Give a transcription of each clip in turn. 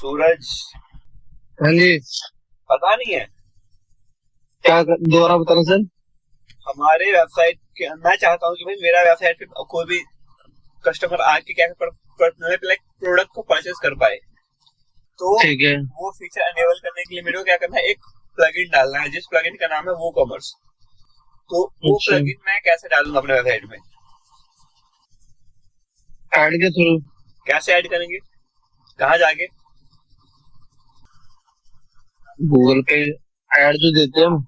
सूरज, हाँ जी। पता नहीं है दोबारा बताना सर। हमारे वेबसाइट के, मैं चाहता हूँ कि भाई मेरा वेबसाइट पे कोई भी कस्टमर आके क्या प्रोडक्ट को परचेज कर पाए। तो ठीक है। वो फीचर अनेबल करने के लिए मेरे को क्या करना है, एक प्लगइन डालना है जिस प्लगइन का नाम है वो कॉमर्स। तो वो अच्छा, प्लगइन मैं कैसे डालूंगा अपने वेबसाइट में? ऐड के थ्रू। कैसे ऐड करेंगे, कहाँ जाके? गूगल पे ऐड जो देते हैं हम।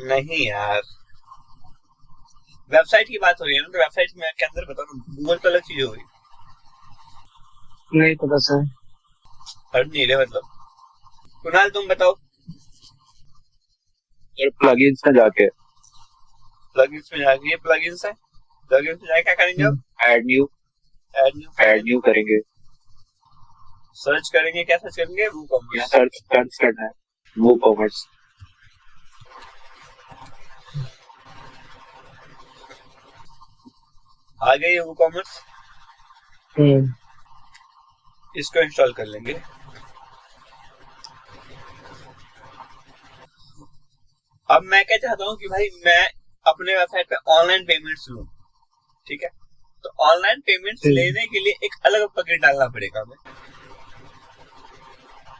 नहीं यार, वेबसाइट की बात हो रही है ना, तो वेबसाइट में के अंदर बताओ ना, गूगल पे अलग चीज होगी। नहीं पता सर। पढ़ नहीं रहे मतलब। कुणाल तुम बताओ। और प्लगइन्स में जाके प्लगइन्स में जाके, ये प्लगइन्स है, प्लगइन्स में जाके क्या करेंगे अब? ऐड न्यू ऐड न्यू करेंगे सर्च करेंगे। क्या सर्च करेंगे? वो या कॉमर्स। सर्च करना है वो कॉमर्स। आ गई वो कॉमर्स, हम्म। इसको इंस्टॉल कर लेंगे। अब मैं क्या चाहता हूँ कि भाई मैं अपने वेबसाइट पे ऑनलाइन पेमेंट्स लूँ, ठीक है? तो ऑनलाइन पेमेंट्स लेने के लिए एक अलग प्लगइन डालना पड़ेगा हमें,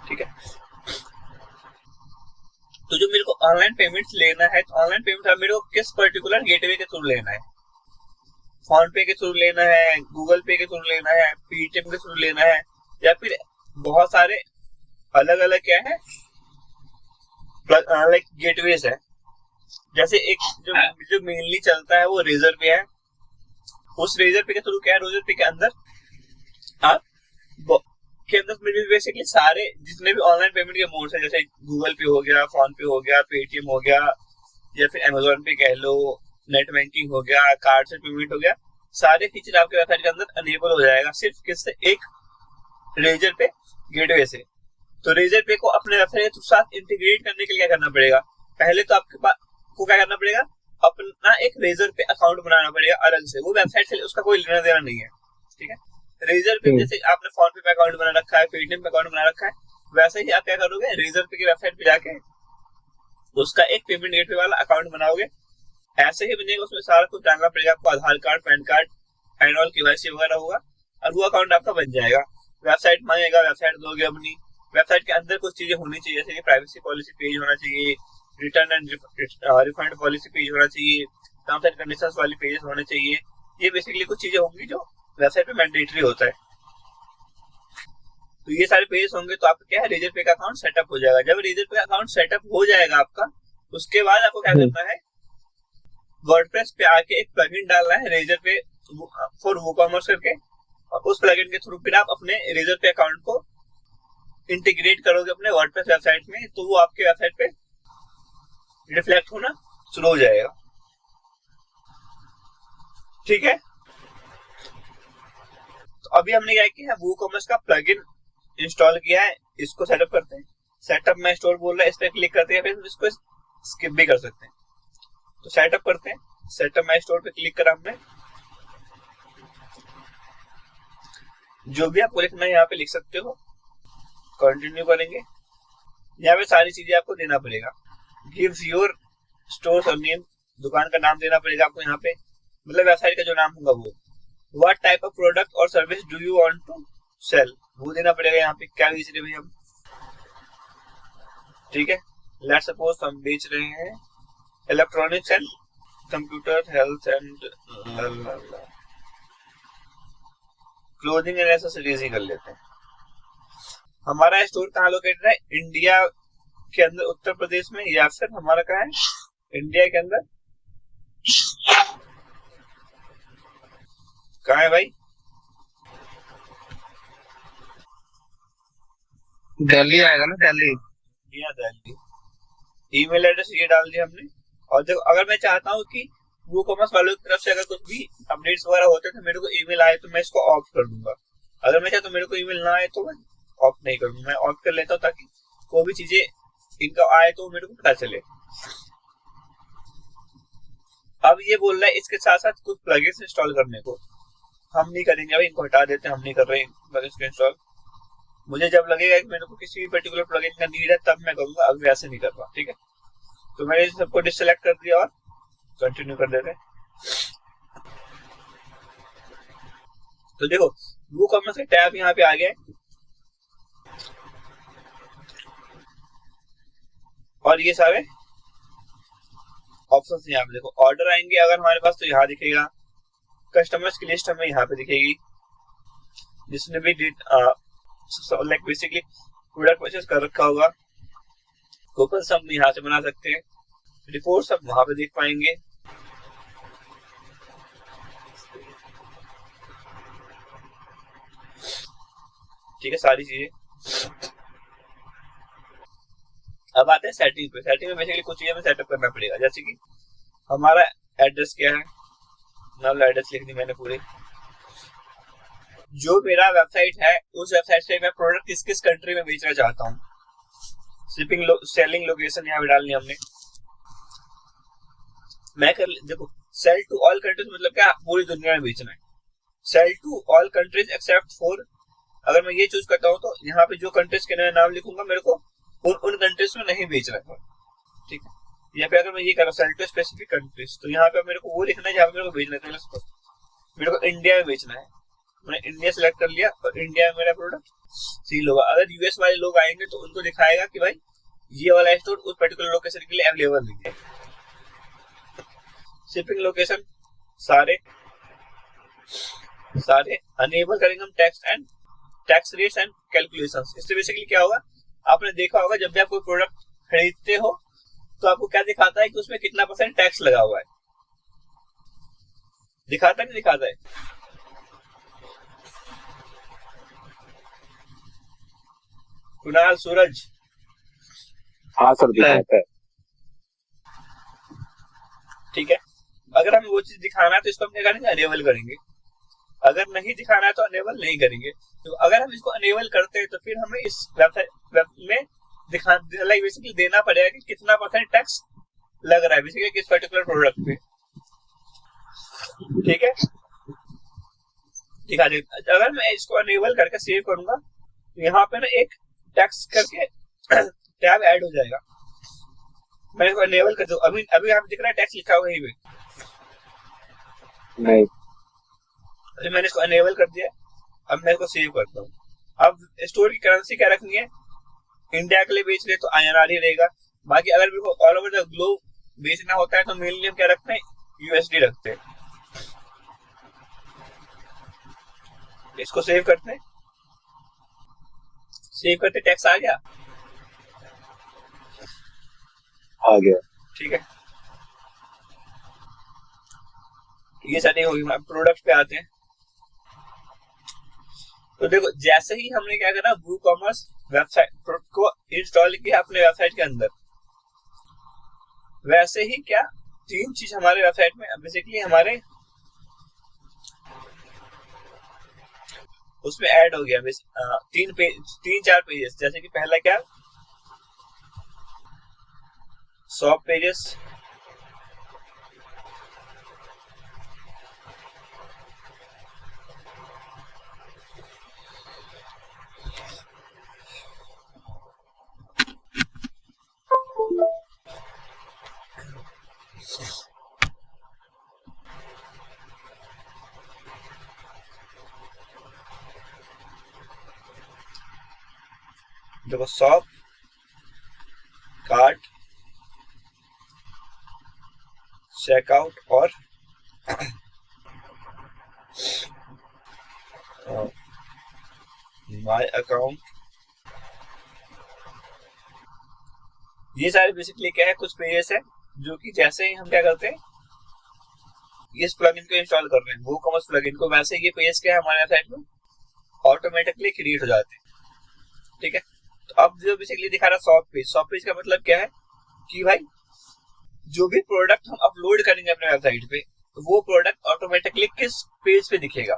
ठीक है? तो जो मेरे को ऑनलाइन पेमेंट्स लेना है, तो ऑनलाइन पेमेंट मेरे को किस पर्टिकुलर गेटवे के थ्रू लेना है? फोन पे के थ्रू लेना है, गूगल पे के थ्रू लेना है, पेटीएम के थ्रू लेना है, या फिर बहुत सारे अलग अलग क्या है लाइक गेटवेज है? जैसे एक जो जो मेनली चलता है वो रेजर पे है। उस रेजर पे के थ्रू क्या है, रेजर पे के अंदर आप के अंदर बेसिकली सारे जितने भी ऑनलाइन पेमेंट के मोड्स है, जैसे गूगल पे हो गया, फोन पे हो गया, पेटीएम हो गया, या फिर अमेजोन पे कह लो, नेट बैंकिंग हो गया, कार्ड से पेमेंट हो गया, सारे फीचर आपके वेबसाइट के अंदर अनेबल हो जाएगा सिर्फ किससे? एक रेजर पे गेटवे से। तो रेजर पे को अपने वेबसाइट के साथ इंटीग्रेट करने के लिए क्या करना पड़ेगा? पहले तो आपके पास को क्या करना पड़ेगा, अपना एक रेजर पे अकाउंट बनाना पड़ेगा अलग से। वो वेबसाइट से उसका कोई लेना देना नहीं है, ठीक है? रेजर पे जैसे आपने फोन पे अकाउंट बना रखा है, पेटीएम पे अकाउंट बना रखा है, वैसे ही आप क्या करोगे, रेजर पे की वेबसाइट पे जाके उसका एक पेमेंट गेटवे वाला अकाउंट बनाओगे। ऐसे ही बनेगा, उसमें सारा कुछ डालना पड़ेगा आपको, Aadhaar card, PAN card, annual KYC वगैरह होगा, और वो अकाउंट आपका बन जाएगा। वेबसाइट मांगेगा, वेबसाइट दोगे अपनी। वेबसाइट के अंदर कुछ चीजें होनी चाहिए, जैसे कि प्राइवेसी पॉलिसी पेज होना चाहिए, return and refund policy page होना चाहिए, टर्म्स एंड कंडीशंस वाली पेजेस होने चाहिए। ये बेसिकली कुछ चीजें होंगी जो वेबसाइट पे मैंडेटरी होता है। तो ये सारे पेजेस होंगे तो आपका क्या है, रेजर पे का अकाउंट सेटअप हो जाएगा। जब रेजर पे का अकाउंट सेटअप हो जाएगा आपका, उसके बाद आपको क्या करना है, वर्डप्रेस पे आके एक प्लगइन डालना है रेजर पे फॉर वूकॉमर्स करके, और उस प्लगइन के थ्रू फिर आप अपने रेजर पे अकाउंट को इंटीग्रेट करोगे अपने वर्डप्रेस वेबसाइट में, तो वो आपके वेबसाइट पे रिफ्लेक्ट होना शुरू हो जाएगा, ठीक है? तो अभी हमने क्या किया है, वूकॉमर्स का प्लगइन इंस्टॉल किया है, इसको सेटअप करते हैं। सेटअप माय स्टोर बोल रहा है, इस पे क्लिक करते हैं, फिर इसको स्किप भी कर सकते हैं। तो सेटअप करते हैं, सेटअप माय स्टोर पे क्लिक करा हमने। जो भी आपको लिखना है यहाँ पे लिख सकते हो, कंटिन्यू करेंगे। यहाँ पे सारी चीजें आपको देना पड़ेगा। गिव्स योर स्टोर नेम, दुकान का नाम देना पड़ेगा आपको यहाँ पे, मतलब वेबसाइट का जो नाम होगा वो। व्हाट टाइप ऑफ प्रोडक्ट और service do you want to sell, वो देना पड़ेगा यहाँ पे, क्या बेच रहे हैं हम, ठीक है? लेट्स सपोज हम बेच रहे हैं electronics and computer, health and clothing and accessories ही कर लेते हैं। हमारा स्टोर कहाँ लोकेटेड है? इंडिया के अंदर, उत्तर प्रदेश में, या फिर हमारा कहाँ है, इंडिया के अंदर कहाँ है भाई? दिल्ली आएगा ना, दिल्ली। दिल्ली। ईमेल एड्रेस ये डाल दिया हमने। और देखो, अगर मैं चाहता हूँ कि वो कॉमर्स वालों की तरफ से अगर कुछ भी अपडेट्स वगैरह होते हैं तो मेरे को ईमेल आए, तो मैं इसको ऑफ कर दूंगा। अगर मैं चाहता हूँ मेरे को ईमेल ना आए तो मैं ऑफ नहीं करूंगा, मैं ऑफ कर लेता हूँ, ताकि कोई भी चीजें इनका आए तो मेरे को पता चले। अब ये बोल रहा है इसके साथ साथ कुछ प्लगइन्स इंस्टॉल करने को, हम नहीं करेंगे भाई, इनको हटा देते हैं, हम नहीं कर रहे हैं प्लगइन्स को इंस्टॉल। मुझे जब लगेगा कि मेरे को किसी भी पर्टिकुलर प्लगइन का नीड है तब मैं करूंगा, अभी वैसे नहीं कर रहा। ठीक है, तो मैंने सबको डिससेलेक्ट कर दिया और कंटिन्यू कर देते हैं। तो देखो WooCommerce का टैब यहाँ पे आ गया है और ये सारे ऑप्शंस यहाँ पे देखो। ऑर्डर आएंगे अगर हमारे पास तो यहाँ दिखेगा, कस्टमर्स की लिस्ट हमें यहाँ पे दिखेगी, जिसने भी लाइक बेसिकली प्रोडक्ट परचेस कर रखा होगा। कूपन्स हम यहाँ से बना सकते हैं, रिपोर्ट्स हम वहां पे देख पाएंगे। ठीक है, सारी चीजें। अब आते हैं सेटिंग पे। सेटिंग में बेसिकली कुछ चीजें हमें सेटअप करना पड़ेगा, जैसे कि हमारा एड्रेस क्या है, नल एड्रेस लिख दी मैंने पूरी। जो मेरा वेबसाइट है उस वेबसाइट से मैं प्रोडक्ट किस किस कंट्री में बेचना चाहता हूँ, शिपिंग सेलिंग लोकेशन यहाँ पे डालनी हमने। मैं कर देखो, सेल टू ऑल कंट्रीज मतलब क्या, पूरी दुनिया में बेचना है। Sell to all countries except for, अगर मैं ये चूज करता हूँ तो यहाँ पे जो कंट्रीज के नाम लिखूंगा मेरे को उन कंट्रीज में नहीं बेचना है। ठीक है, यहाँ पे अगर मैं ये कर रहा हूँ सेल टू स्पेसिफिक कंट्रीज, तो यहाँ पे मेरे को वो लिखना है जहाँ पे मेरे को बेचना है। तो मेरे को इंडिया में बेचना है, मैंने इंडिया सेलेक्ट कर लिया और इंडिया में मेरा प्रोडक्ट सील होगा। अगर यूएस वाले लोग आएंगे तो उनको दिखाएगा कि भाई ये वाला स्टोर उस पर्टिकुलर लोकेशन के लिए अवेलेबल नहीं है। शिपिंग लोकेशन सारे अनेबल करेंगे हम टैक्स रेट्स एंड कैलकुलेशंस। इससे बेसिकली क्या होगा, आपने देखा होगा जब भी आप कोई प्रोडक्ट खरीदते हो तो आपको क्या दिखाता है कि उसमें कितना % टैक्स लगा हुआ है, दिखाता नहीं दिखाता है? कुणाल, सूरज, हाँ सर दिखाता है। ठीक है, अगर हमें वो चीज दिखाना है तो इसको हम क्या करेंगे, अनेबल करेंगे। अगर नहीं दिखाना है तो अनेबल नहीं करेंगे। तो अगर हम इसको अनेबल करते हैं तो फिर हमें इस वेबसाइट में बेसिकली देना पड़ेगा कि कितना % टैक्स लग रहा है बेसिकली किस पर्टिकुलर प्रोडक्ट पे। ठीक है, दिखा दे। अगर मैं इसको अनेबल करके सेव करूंगा तो यहाँ पे ना एक टैक्स करके टैब ऐड हो जाएगा। मैं इसको अनेबल कर दूं, अभी यहाँ पे दिख रहा है टैक्स लिखा हुआ है यहीं पे? नहीं, अभी मैंने इसको अनेबल कर दिया। अब मैं इसको सेव करता हूँ। अब स्टोर की करेंसी क्या रखनी है, इंडिया के लिए बेच रहे तो INR ही रहेगा। बाकी अगर मेरे को ऑल ओवर द ग्लोब बेचना होता है तो मेनली हम क्या रखते हैं, USD रखते हैं। इसको सेव करते हैं, सेव करते टैक्स आ गया। ठीक है, ये सेटिंग होगी। प्रोडक्ट पे आते हैं। तो देखो जैसे ही हमने क्या करा, WooCommerce वेबसाइट को इंस्टॉल किया अपने वेबसाइट के अंदर, वैसे ही क्या 3 चीज हमारे वेबसाइट में बेसिकली हमारे उसमें ऐड हो गया। 3-4 पेजेस, जैसे कि पहला क्या, शॉप पेजेस, देखो शॉप, कार्ट, चेकआउट और माय अकाउंट। ये सारे बेसिकली क्या है, कुछ पेजेस है जो कि जैसे ही हम क्या करते हैं, इस प्लगइन को इंस्टॉल कर रहे हैं WooCommerce प्लगइन को, वैसे ये पेजेस क्या है हमारे वेबसाइट में ऑटोमेटिकली क्रिएट हो जाते हैं। ठीक है, तो अब जो बेसिकली दिखा रहा है शॉप पेज का मतलब क्या है कि भाई जो भी प्रोडक्ट हम अपलोड करेंगे अपने वेबसाइट पे तो वो प्रोडक्ट ऑटोमेटिकली किस पेज पे दिखेगा।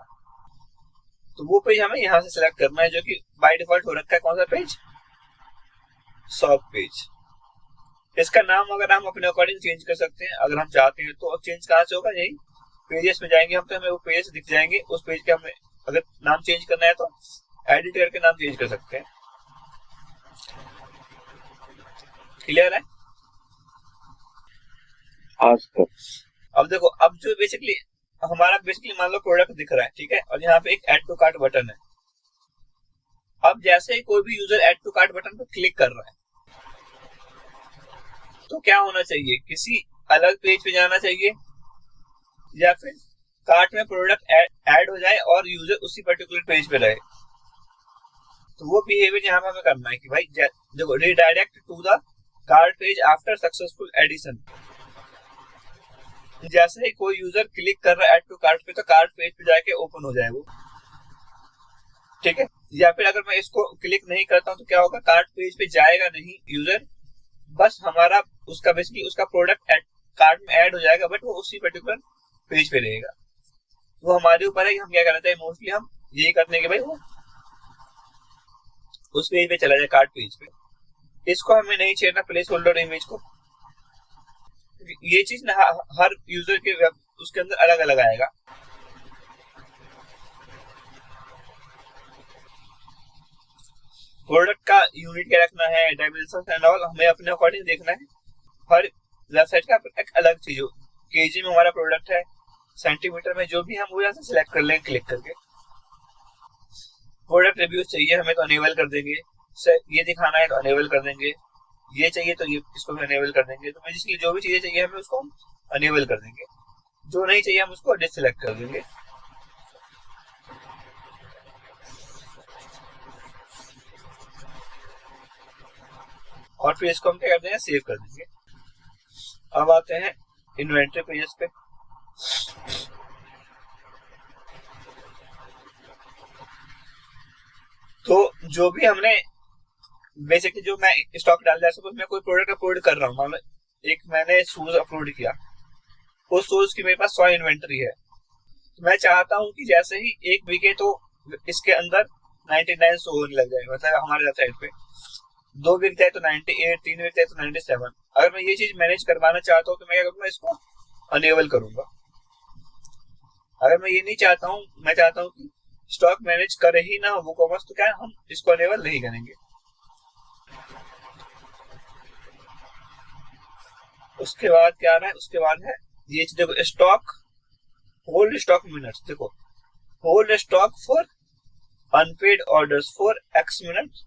तो वो पेज हमें यहाँ से सिलेक्ट करना है, जो कि बाय डिफॉल्ट हो रखा है। कौन सा पेज, शॉप पेज। इसका नाम अगर हम अपने अकॉर्डिंग चेंज कर सकते हैं अगर हम चाहते हैं तो। चेंज कहाँ से होगा, यही पेजेस में जाएंगे हम तो हमें वो पेज दिख जाएंगे। उस पेज के हमें अगर नाम चेंज करना है तो एडिट करके नाम चेंज कर सकते हैं। क्लियर है? अब देखो, अब जो बेसिकली हमारा मान लो प्रोडक्ट दिख रहा है, ठीक है, और यहाँ पे एक ऐड टू कार्ट बटन है। अब जैसे ही कोई भी user add to cart button पर क्लिक कर रहा है तो क्या होना चाहिए, किसी अलग पेज पे जाना चाहिए या फिर कार्ट में प्रोडक्ट ऐड हो जाए और यूजर उसी पर्टिकुलर पेज पे रहे। तो वो बिहेवियर यहाँ पे हमें करना है कि भाई देखो, redirect to the cart page after successful addition. जैसे ही कोई यूजर क्लिक कर रहा है ऐड टू कार्ट पे तो कार्ट पेज पे जाके ओपन हो जाए वो, ठीक है। या फिर अगर मैं इसको क्लिक नहीं करता हूँ तो क्या होगा, कार्ट पेज पे जाएगा नहीं यूजर, बस हमारा उसका बेसिकली उसका प्रोडक्ट कार्ट में ऐड हो जाएगा, बट वो उसी पर्टिकुलर पेज पे रहेगा। वो हमारे ऊपर है कि हम क्या करना चाहिए। मोस्टली हम यही करते हैं कि भाई वो उस पेज पे चला जाए, कार्ट पेज पे। इसको हमें नहीं छेड़ना प्लेस होल्डर इमेज को। ये चीज ना हर यूजर के उसके अंदर अलग अलग आएगा। प्रोडक्ट का यूनिट क्या रखना है, डायमेंशंस एंड ऑल हमें अपने अकॉर्डिंग देखना है। हर वेबसाइट का एक अलग चीज हो। केजी में हमारा प्रोडक्ट है, सेंटीमीटर में जो भी हम वो यहाँ से सिलेक्ट कर लेंगे क्लिक करके। प्रोडक्ट रिव्यूज चाहिए हमें तो अनेबल कर देंगे। ये दिखाना है तो अनेबल कर देंगे। ये चाहिए तो ये इसको भी अनेबल कर देंगे। तो बेसिकली जो भी चीजें चाहिए हमें उसको अनेबल कर देंगे, जो नहीं चाहिए हम उसको डिससेलेक्ट कर देंगे। और फिर इसको हम क्या कर देंगे, सेव कर देंगे। अब आते हैं इन्वेंटरी पेजेस पे। तो जो भी हमने बेसिकली जो मैं स्टॉक डाल दिया, सपोज मैं कोई प्रोडक्ट अपलोड कर रहा हूँ, मान लो एक मैंने शूज अपलोड किया, उस शूज की मेरे पास 100 इन्वेंटरी है। तो मैं चाहता हूँ कि जैसे ही एक बिके तो इसके अंदर 99 शो होने लग जाए, मतलब हमारे वेबसाइट पे 2 बिक जाए तो 98, 3 बिक जाए तो 97। अगर मैं ये चीज मैनेज करवाना चाहता हूँ तो मैं क्या करूँगा, इसको अनेबल करूंगा। अगर मैं ये नहीं चाहता हूँ, मैं चाहता हूँ कि स्टॉक मैनेज करे ही ना वो कॉमर्स, तो क्या हम इसको अनेबल नहीं करेंगे। उसके बाद क्या आ रहा है, उसके बाद है ये देखो, स्टॉक होल्ड स्टॉक मिनट्स। देखो, hold stock for unpaid orders for x minutes,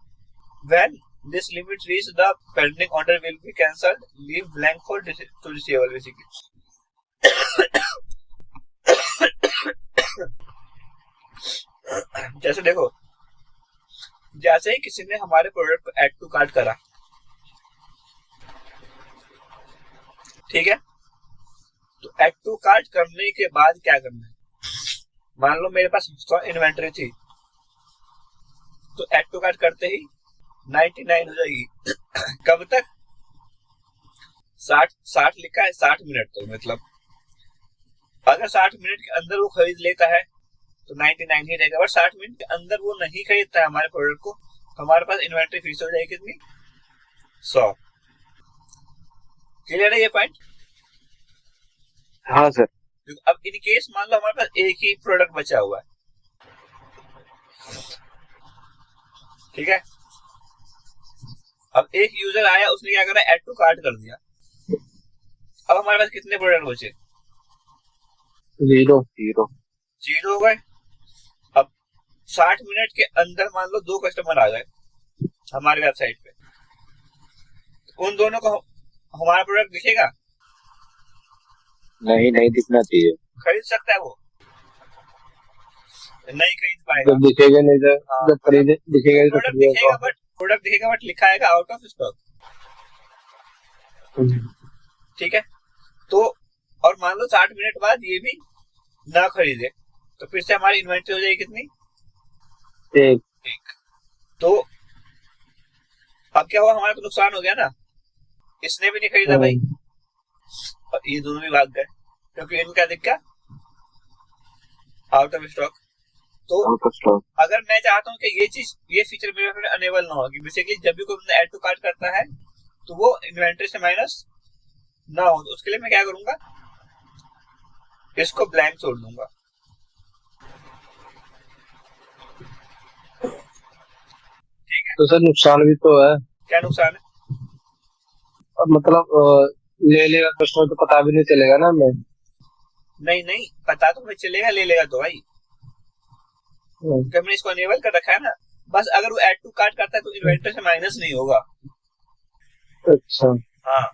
when this limit reach the pending order will be cancelled, leave blank for to receivable basically. जैसे देखो, जैसे ही किसी ने हमारे प्रोडक्ट को ऐड टू कार्ट करा, ठीक है, तो ऐड टू कार्ट करने के बाद क्या करना है, मान लो मेरे पास 100 इन्वेंटरी थी, तो ऐड टू कार्ट करते ही 99 हो जाएगी। कब तक, 60 लिखा है 60 मिनट तक। मतलब अगर 60 मिनट के अंदर वो खरीद लेता है तो 99 ही रहेगा, बट 60 मिनट के अंदर वो नहीं खरीदता है हमारे प्रोडक्ट को, हमारे पास इन्वेंटरी फिर से हो जाएगी कितनी, 100। क्लियर है ये पॉइंट? हाँ सर। अब इन केस मान लो हमारे पास एक ही प्रोडक्ट बचा हुआ है, ठीक है। अब एक यूजर आया, उसने क्या करा, ऐड टू कार्ट कर दिया। अब हमारे पास कितने प्रोडक्ट बचे, 0 हो गए। अब 60 मिनट के अंदर मान लो 2 कस्टमर आ गए हमारे वेबसाइट पे, उन दोनों को हमारा प्रोडक्ट दिखेगा, नहीं दिखना चाहिए। खरीद सकता है वो, नहीं खरीद पाएगा। जब दिखेगा नहीं सर, जब खरीदे दिखेगा तो प्रोडक्ट दिखेगा, बट प्रोडक्ट दिखेगा बट लिखा आएगा आउट ऑफ स्टॉक, ठीक है। तो और मान लो 60 मिनट बाद ये भी ना खरीदे, तो फिर से हमारी इन्वेंटरी हो जाएगी कितनी, एक। तो अब क्या हुआ, हमारा तो नुकसान हो गया ना, इसने भी नहीं खरीदा भाई, और ये दोनों भी भाग गए क्योंकि इनका दिख गया आउट ऑफ स्टॉक। तो अगर मैं चाहता हूँ कि ये चीज, ये फीचर मेरे अनेबल ना हो, कि बेसिकली जब भी कोई बंदा ऐड टू कार्ट करता है तो वो इन्वेंटरी से माइनस ना हो, तो उसके लिए मैं क्या करूंगा, इसको ब्लैंक छोड़ दूंगा। तो सर नुकसान भी तो है। क्या नुकसान है? अब मतलब ले लेगा कस्टमर तो पता भी नहीं चलेगा ना हमें। नहीं नहीं, पता तो हमें चलेगा, ले लेगा तो भाई, क्योंकि हमने इसको अनेबल कर रखा है ना। बस अगर वो ऐड टू कार्ट करता है तो इन्वेंटरी से माइनस नहीं होगा। अच्छा। हाँ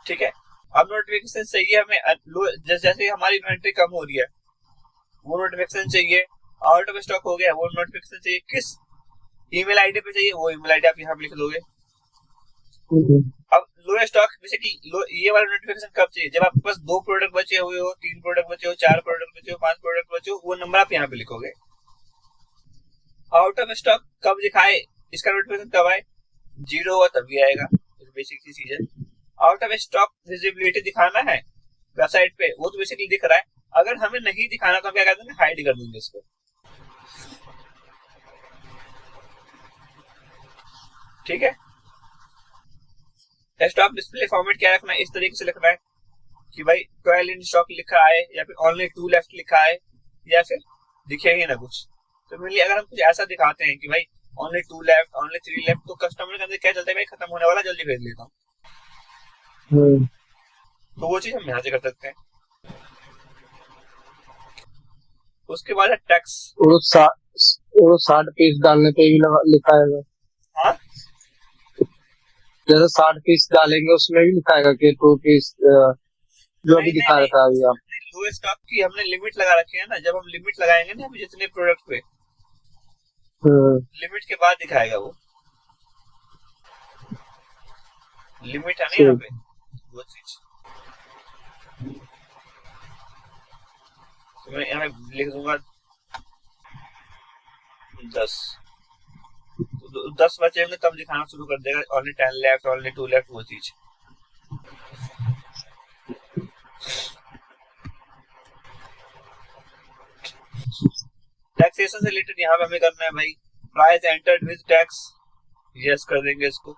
ठीक है। अब नोटिफिकेशन चाहिए हमें जैसे जैसे हमारी इन्वेंट्री कम हो रही है वो नोटिफिकेशन चाहिए। आउट ऑफ स्टॉक हो गया वो नोटिफिकेशन चाहिए। किस ईमेल आईडी पे चाहिए? वो ईमेल आईडी आप यहाँ पे लिख दोगे। अब लो स्टॉक बेसिकली ये वाला नोटिफिकेशन कब चाहिए? जब आपके पास 2 प्रोडक्ट बचे हुए हो, 3 प्रोडक्ट बचे हो, 4 प्रोडक्ट बचे हो, 5 प्रोडक्ट बचे हो, वो नंबर आप यहाँ पे लिखोगे। आउट ऑफ स्टॉक कब दिखाए, इसका नोटिफिकेशन कब आए? 0 हुआ तभी आएगा, बेसिक सी चीज है। आउट ऑफ स्टॉक विजिबिलिटी दिखाना है वेबसाइट पे, वो तो बेसिकली दिख रहा है। अगर हमें नहीं दिखाना तो हम क्या कर देंगे? हाइड कर देंगे इसको। ठीक है। स्टॉक डिस्प्ले फॉर्मेट क्या रखना है? इस तरीके से लिखना है कि भाई 12 इन स्टॉक लिखा है, या फिर ओनली 2 लेफ्ट लिखा है, या फिर दिखे ही ना कुछ। तो मेनली अगर हम कुछ ऐसा दिखाते हैं कि भाई ओनली 2 लेफ्ट, ओनली 3 लेफ्ट, तो कस्टमर के अंदर क्या चलता है? भाई खत्म होने वाला, जल्दी भेज लेता हूँ। तो वो चीज हम यहाँ से कर सकते हैं। उसके बाद है टैक्स। वो 60 पीस डालने पे भी लिखा है। हाँ, जैसे 60 पीस डालेंगे उसमें भी लिखा है कि 2 पीस जो अभी दिखा रहा था अभी आप। लो स्टॉक की हमने लिमिट लगा रखी है ना। जब हम लिमिट लगाएंगे ना अभी जितने प्रोडक्ट पे, लिमिट के बाद दिखाएगा वो। लिमिट है ना यहाँ पे, वो चीज। तो मैं यहाँ लिख दूंगा 10। तो 10 बचे होंगे तब दिखाना शुरू कर देगा ओनली 10 लेफ्ट, ओनली 2 लेफ्ट, वो चीज। टैक्सेशन से रिलेटेड यहाँ पे हमें करना है भाई, price entered with tax, yes कर देंगे इसको।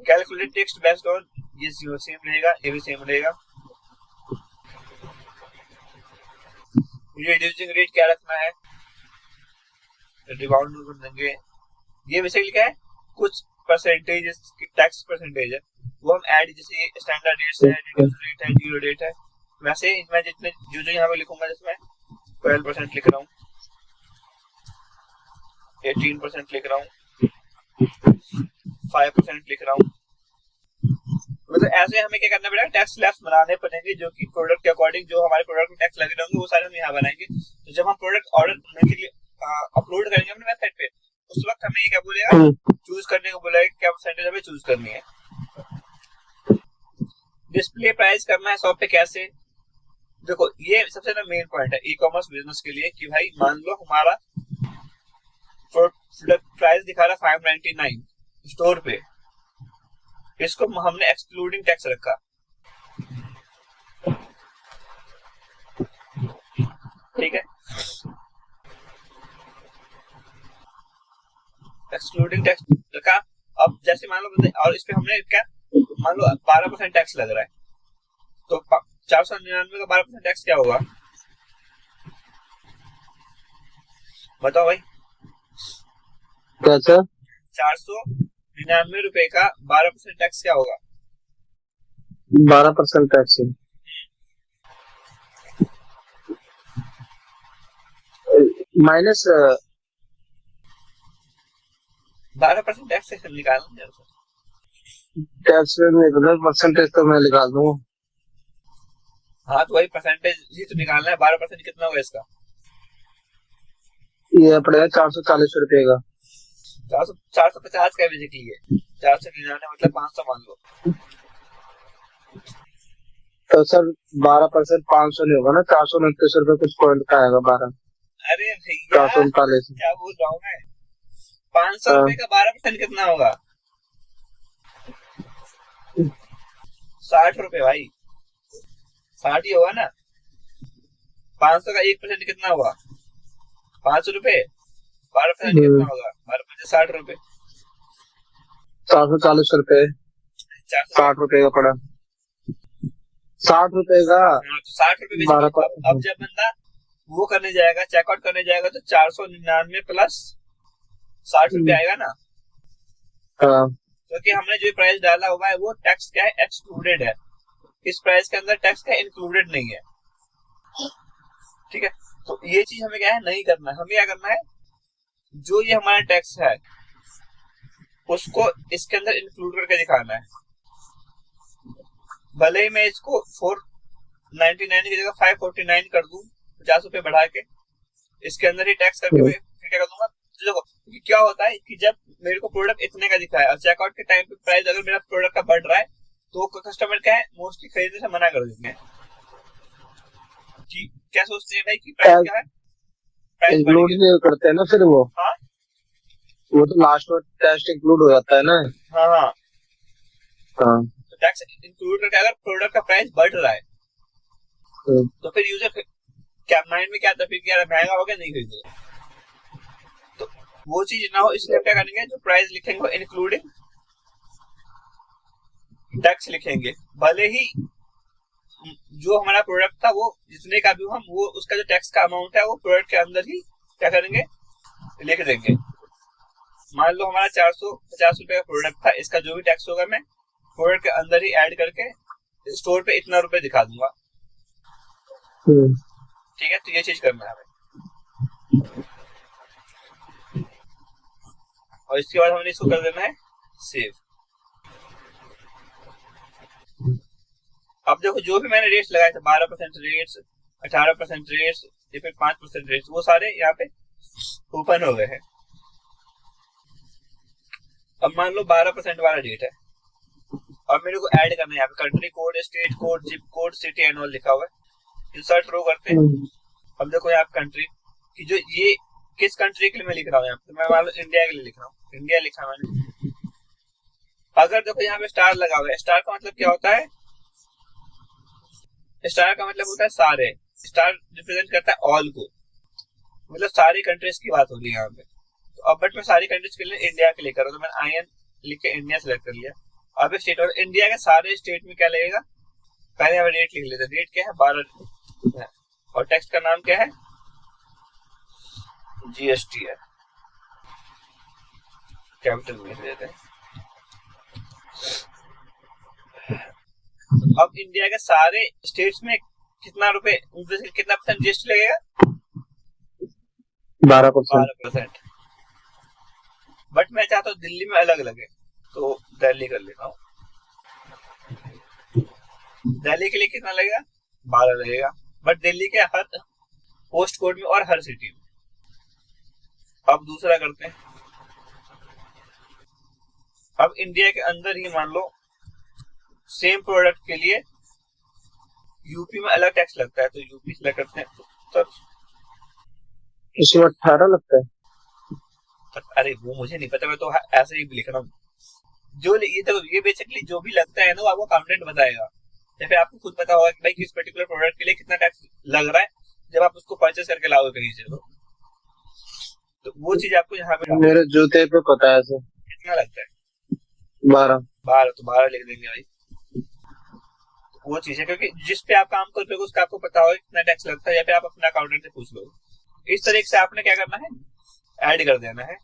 कैलकुलेट टेक्स्ट बेस्ड ऑन, ये सेम रहेगा, ये भी सेम रहेगा। रिड्यूसिंग रेट क्या रखना है? रिबाउंड कर देंगे। ये बेसिकली क्या है? कुछ परसेंटेज टैक्स परसेंटेज है, वो हम ऐड, जैसे स्टैंडर्ड रेट है, रिड्यूस रेट है, जीरो रेट है, वैसे मैं जितने जो यहाँ पे लिखूंगा, जिसमें 12% लिख रहा हूँ, 18% लिख रहा हूँ, 5% लिख रहा हूँ। मतलब ऐसे हमें क्या करना पड़ेगा? टैक्स स्लैब्स बनाने पड़ेंगे जो कि प्रोडक्ट के अकॉर्डिंग, जो हमारे प्रोडक्ट में टैक्स लगे होंगे वो सारे हम यहाँ बनाएंगे। तो जब हम प्रोडक्ट ऑर्डर करने के लिए अपलोड करेंगे अपने वेबसाइट पे, उस वक्त हमें ये क्या बोलेगा? चूज करने को बोलेगा क्या परसेंटेज हमें चूज करनी है। डिस्प्ले प्राइस करना है शॉप पे कैसे? देखो ये सबसे ना मेन पॉइंट है ई कॉमर्स बिजनेस के लिए कि भाई मान लो हमारा प्रोडक्ट प्राइस दिखा रहा 599 स्टोर पे, इसको हमने एक्सक्लूडिंग टैक्स रखा। ठीक है, एक्सक्लूडिंग टैक्स रखा। अब जैसे मान लो, और इस पे हमने क्या, मान लो 12% टैक्स लग रहा है, तो 499 का 12% टैक्स क्या होगा? बताओ भाई। कैसा? 499 रुपए का 12% टैक्स क्या होगा? 12% टैक्स माइनस 12% टैक्स से निकालना। टैक्स में 10% तो मैं निकाल दूंगा। हाँ तो वही परसेंटेज ही तो निकालना है। 12% कितना होगा इसका? ये पड़ेगा 440 रुपए का। 450 का बेसिकली है। 499 मतलब 500 मान लो। तो सर 12% 500 नहीं होगा ना, 429 रुपए कुछ पॉइंट का आएगा 12। अरे भैया 439 क्या बोल रहा हूँ मैं? 500 रुपए का 12% कितना होगा? 60 रुपए भाई, 60 ही होगा ना। 500 का 1% कितना हुआ? 5 रुपए। 12% कितना होगा? 12 60 रुपए। 440 रुपए, 60 रुपए का पड़ा, 60 रुपए का। तो 60 रुपए। अब जब बंदा वो करने जाएगा, चेकआउट करने जाएगा, तो 499 प्लस ₹60 आएगा ना, हाँ क्योंकि हमने जो प्राइस डाला हुआ है वो टैक्स क्या है, एक्सक्लूडेड है। इस प्राइस के अंदर टैक्स क्या इंक्लूडेड नहीं है। ठीक है, तो ये चीज हमें क्या है नहीं करना है। हमें क्या करना है, जो ये हमारा टैक्स है उसको इसके अंदर इंक्लूड करके दिखाना है। भले ही मैं इसको 499 की जगह 549 कर दूं, ₹50 बढ़ा के, इसके अंदर ही टैक्स करके मैं क्या कर दूंगा। देखो क्या होता है कि जब मेरे को प्रोडक्ट इतने का दिखा है और चेकआउट के टाइम पे प्राइस अगर मेरा प्रोडक्ट का बढ़ रहा है तो कस्टमर क्या है मोस्टली खरीदने से मना कर देते हैं कि क्या सोचते हैं भाई कि प्राइस क्या है, प्राइस इंक्लूड नहीं करते हैं ना फिर वो। हाँ वो तो लास्ट में टेस्ट इंक्लूड हो जाता है ना। हाँ हाँ, हाँ तो टैक्स इंक्लूड करके अगर प्रोडक्ट का प्राइस बढ़ रहा है तो फिर यूजर क्या माइंड में क्या आता है कि यार महंगा हो गया नहीं खरीदेगा। तो वो चीज ना हो इसलिए हम क्या करेंगे, जो प्राइस लिखेंगे वो इंक्लूडिंग टैक्स लिखेंगे। भले ही जो हमारा प्रोडक्ट था वो जितने का भी हम वो उसका जो टैक्स का अमाउंट है वो प्रोडक्ट के अंदर ही क्या करेंगे लिख देंगे। मान लो हमारा ₹450 का प्रोडक्ट था, इसका जो भी टैक्स होगा मैं प्रोडक्ट के अंदर ही ऐड करके स्टोर पे इतना रुपए दिखा दूंगा। ठीक है, तो ये चीज करना है हमें। और इसके बाद हमने इसको कर देना है सेव। अब देखो जो भी मैंने रेट्स लगाए थे 12% रेट्स, 18% रेट्स या फिर 5% रेट्स, वो सारे यहाँ पे ओपन हो गए हैं। अब मान लो 12% वाला रेट है और मेरे को ऐड करना है यहाँ पे country code, state code, zip code, city and all लिखा हुआ है। इंसर्ट रो करते हैं। अब देखो यहाँ पे कंट्री की जो ये किस कंट्री के लिए मैं लिख रहा हूँ, यहाँ पे मैं मान लो इंडिया के लिए लिख रहा हूँ, इंडिया लिखा मैंने। अगर देखो यहाँ पे स्टार लगा हुआ है, स्टार का मतलब क्या होता है, स्टार का मतलब होता है सारे, स्टार रिप्रेजेंट करता है ऑल को, मतलब सारी कंट्रीज की बात होगी यहाँ पे। तो अब बट मैं सारी कंट्रीज के लिए इंडिया के लिए कर रहा हूँ, तो मैंने IN लिख के इंडिया सेलेक्ट कर लिया। अब स्टेट और इंडिया के सारे स्टेट में क्या लगेगा, पहले हमें रेट लिख लेते हैं। रेट क्या है 12 है और टेक्स्ट का नाम क्या है GST है, कैपिटल में लिख देते हैं। अब इंडिया के सारे स्टेट्स में कितना रुपए कितना % GST लगेगा 12%। बट मैं चाहता हूँ दिल्ली में अलग लगे, तो दिल्ली कर लेता हूँ। दिल्ली के लिए कितना लगेगा 12 लगेगा, बट दिल्ली के हर पोस्ट कोड में और हर सिटी में। अब दूसरा करते हैं, अब इंडिया के अंदर ही मान लो सेम प्रोडक्ट के लिए यूपी में अलग टैक्स लगता है, तो यूपी सेलेक्ट करते हैं। तो इसमें 18 लगता है। अरे वो मुझे नहीं पता, मैं तो ऐसे ही लिख रहा हूँ। जो ये तो ये बेसिकली जो भी लगता है ना वो आपको अकाउंटेंट बताएगा, या फिर आपको खुद पता होगा कि भाई किस पर्टिकुलर प्रोडक्ट के लिए कितना टैक्स लग रहा है जब आप उसको परचेस करके लाओगे कहीं से। तो वो चीज आपको यहाँ पे मेरे जूते पे पता है सर कितना लगता है 12 तो 12 लिख देंगे भाई। वो चीज है क्योंकि जिस पे आप काम कर रहे हो उसका आपको पता होगा कितना टैक्स लगता है, या फिर आप अपने अकाउंटेंट से पूछ लो। इस तरीके से आपने क्या करना है ऐड कर देना है।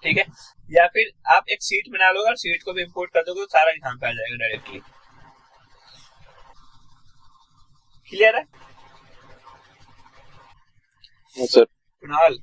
ठीक है, या फिर आप एक सीट बना लो, अगर सीट को भी इंपोर्ट कर दोगे तो सारा यहाँ पे आ जाएगा डायरेक्टली। क्लियर है सर कुणाल?